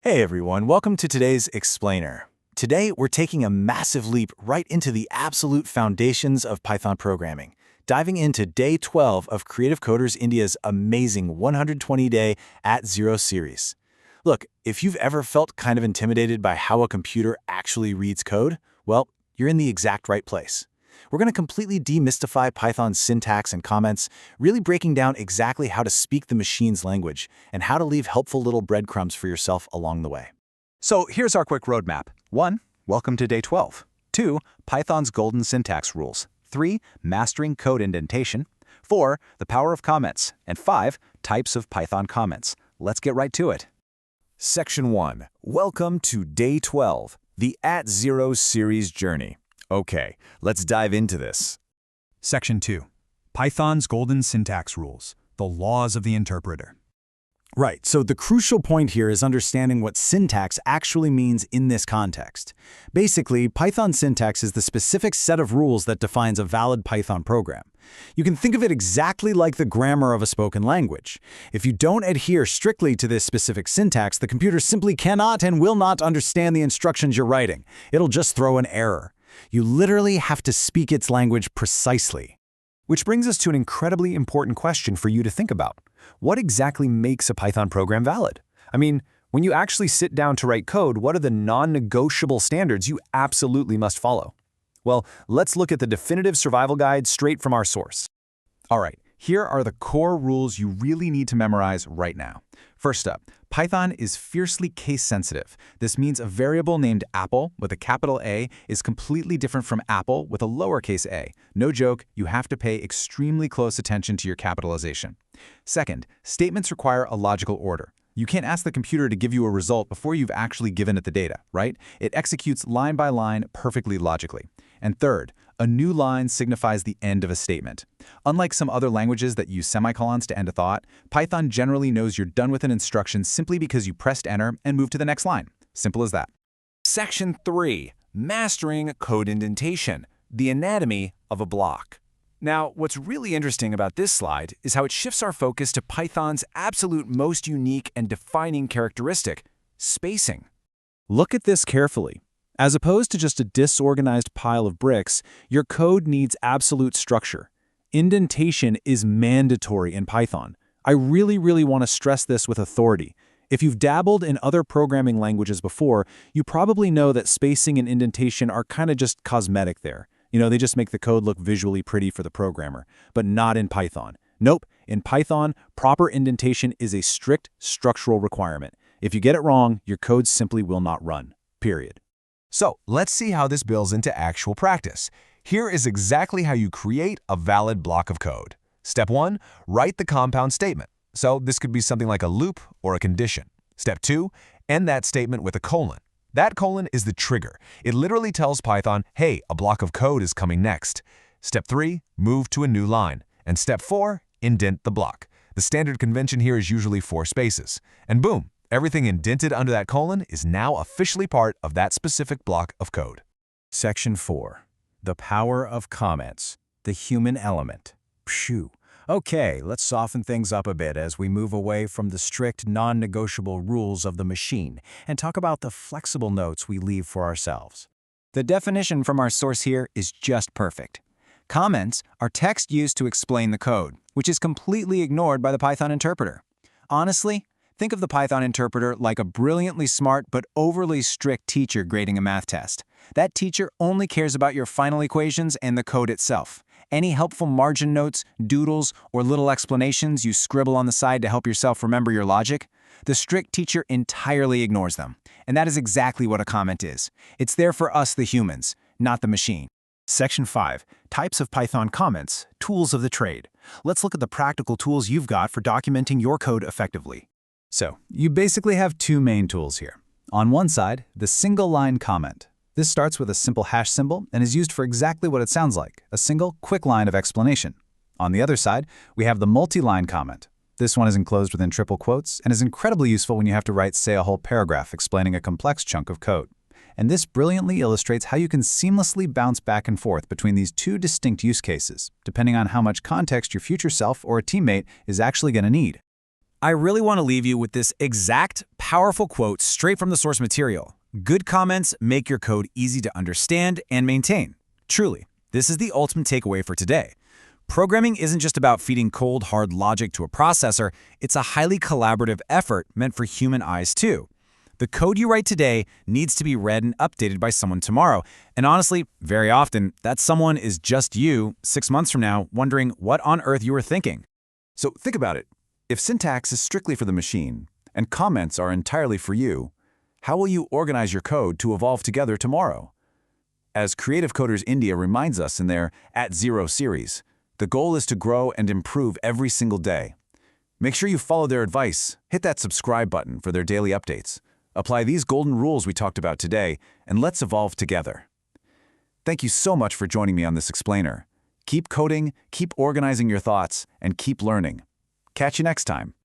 Hey everyone, welcome to today's Explainer. Today, we're taking a massive leap right into the absolute foundations of Python programming, diving into Day 12 of Creative Coders India's amazing 120-day @0 series. Look, if you've ever felt kind of intimidated by how a computer actually reads code, well, you're in the exact right place. We're going to completely demystify Python's syntax and comments, really breaking down exactly how to speak the machine's language and how to leave helpful little breadcrumbs for yourself along the way. So here's our quick roadmap. 1. Welcome to Day 12. 2. Python's golden syntax rules. 3. Mastering code indentation. 4. The power of comments. And 5. Types of Python comments. Let's get right to it. Section 1. Welcome to Day 12, the @0 series journey. Okay, let's dive into this. Section 2. Python's golden syntax rules, the laws of the interpreter. Right, so the crucial point here is understanding what syntax actually means in this context. Basically, Python syntax is the specific set of rules that defines a valid Python program. You can think of it exactly like the grammar of a spoken language. If you don't adhere strictly to this specific syntax, the computer simply cannot and will not understand the instructions you're writing. It'll just throw an error. You literally have to speak its language precisely. Which brings us to an incredibly important question for you to think about. What exactly makes a Python program valid? I mean, when you actually sit down to write code, what are the non-negotiable standards you absolutely must follow? Well, let's look at the definitive survival guide straight from our source. All right, here are the core rules you really need to memorize right now. First up, Python is fiercely case-sensitive. This means a variable named apple with a capital A is completely different from apple with a lowercase a. No joke, you have to pay extremely close attention to your capitalization. Second, statements require a logical order. You can't ask the computer to give you a result before you've actually given it the data, right? It executes line by line perfectly logically. And third, a new line signifies the end of a statement. Unlike some other languages that use semicolons to end a thought, Python generally knows you're done with an instruction simply because you pressed enter and moved to the next line. Simple as that. Section 3. Mastering code indentation, the anatomy of a block. Now, what's really interesting about this slide is how it shifts our focus to Python's absolute most unique and defining characteristic, spacing. Look at this carefully. As opposed to just a disorganized pile of bricks, your code needs absolute structure. Indentation is mandatory in Python. I really want to stress this with authority. If you've dabbled in other programming languages before, you probably know that spacing and indentation are kind of just cosmetic there. They just make the code look visually pretty for the programmer, but not in Python. Nope, in Python, proper indentation is a strict structural requirement. If you get it wrong, your code simply will not run. Period. So let's see how this builds into actual practice. Here is exactly how you create a valid block of code. Step 1, write the compound statement. So this could be something like a loop or a condition. Step 2, end that statement with a colon. That colon is the trigger. It literally tells Python, hey, a block of code is coming next. Step 3, move to a new line. And step 4, indent the block. The standard convention here is usually 4 spaces. And boom, everything indented under that colon is now officially part of that specific block of code. Section 4. The power of comments, the human element. Phew. Okay, let's soften things up a bit as we move away from the strict, non-negotiable rules of the machine and talk about the flexible notes we leave for ourselves. The definition from our source here is just perfect. Comments are text used to explain the code, which is completely ignored by the Python interpreter. Honestly, think of the Python interpreter like a brilliantly smart but overly strict teacher grading a math test. That teacher only cares about your final equations and the code itself. Any helpful margin notes, doodles, or little explanations you scribble on the side to help yourself remember your logic, the strict teacher entirely ignores them. And that is exactly what a comment is. It's there for us, the humans, not the machine. Section 5. Types of Python comments, tools of the trade. Let's look at the practical tools you've got for documenting your code effectively. So, you basically have 2 main tools here. On one side, the single-line comment. This starts with a simple hash symbol and is used for exactly what it sounds like, a single, quick line of explanation. On the other side, we have the multi-line comment. This one is enclosed within triple quotes and is incredibly useful when you have to write, say, a whole paragraph explaining a complex chunk of code. And this brilliantly illustrates how you can seamlessly bounce back and forth between these 2 distinct use cases, depending on how much context your future self or a teammate is actually going to need. I really want to leave you with this exact, powerful quote straight from the source material. Good comments make your code easy to understand and maintain. Truly, this is the ultimate takeaway for today. Programming isn't just about feeding cold, hard logic to a processor, it's a highly collaborative effort meant for human eyes too. The code you write today needs to be read and updated by someone tomorrow. And honestly, very often, that someone is just you 6 months from now wondering what on earth you were thinking. So think about it. If syntax is strictly for the machine, and comments are entirely for you, how will you organize your code to evolve together tomorrow? As Creative Coders India reminds us in their At Zero series, the goal is to grow and improve every single day. Make sure you follow their advice, hit that subscribe button for their daily updates, apply these golden rules we talked about today, and let's evolve together. Thank you so much for joining me on this explainer. Keep coding, keep organizing your thoughts, and keep learning. Catch you next time.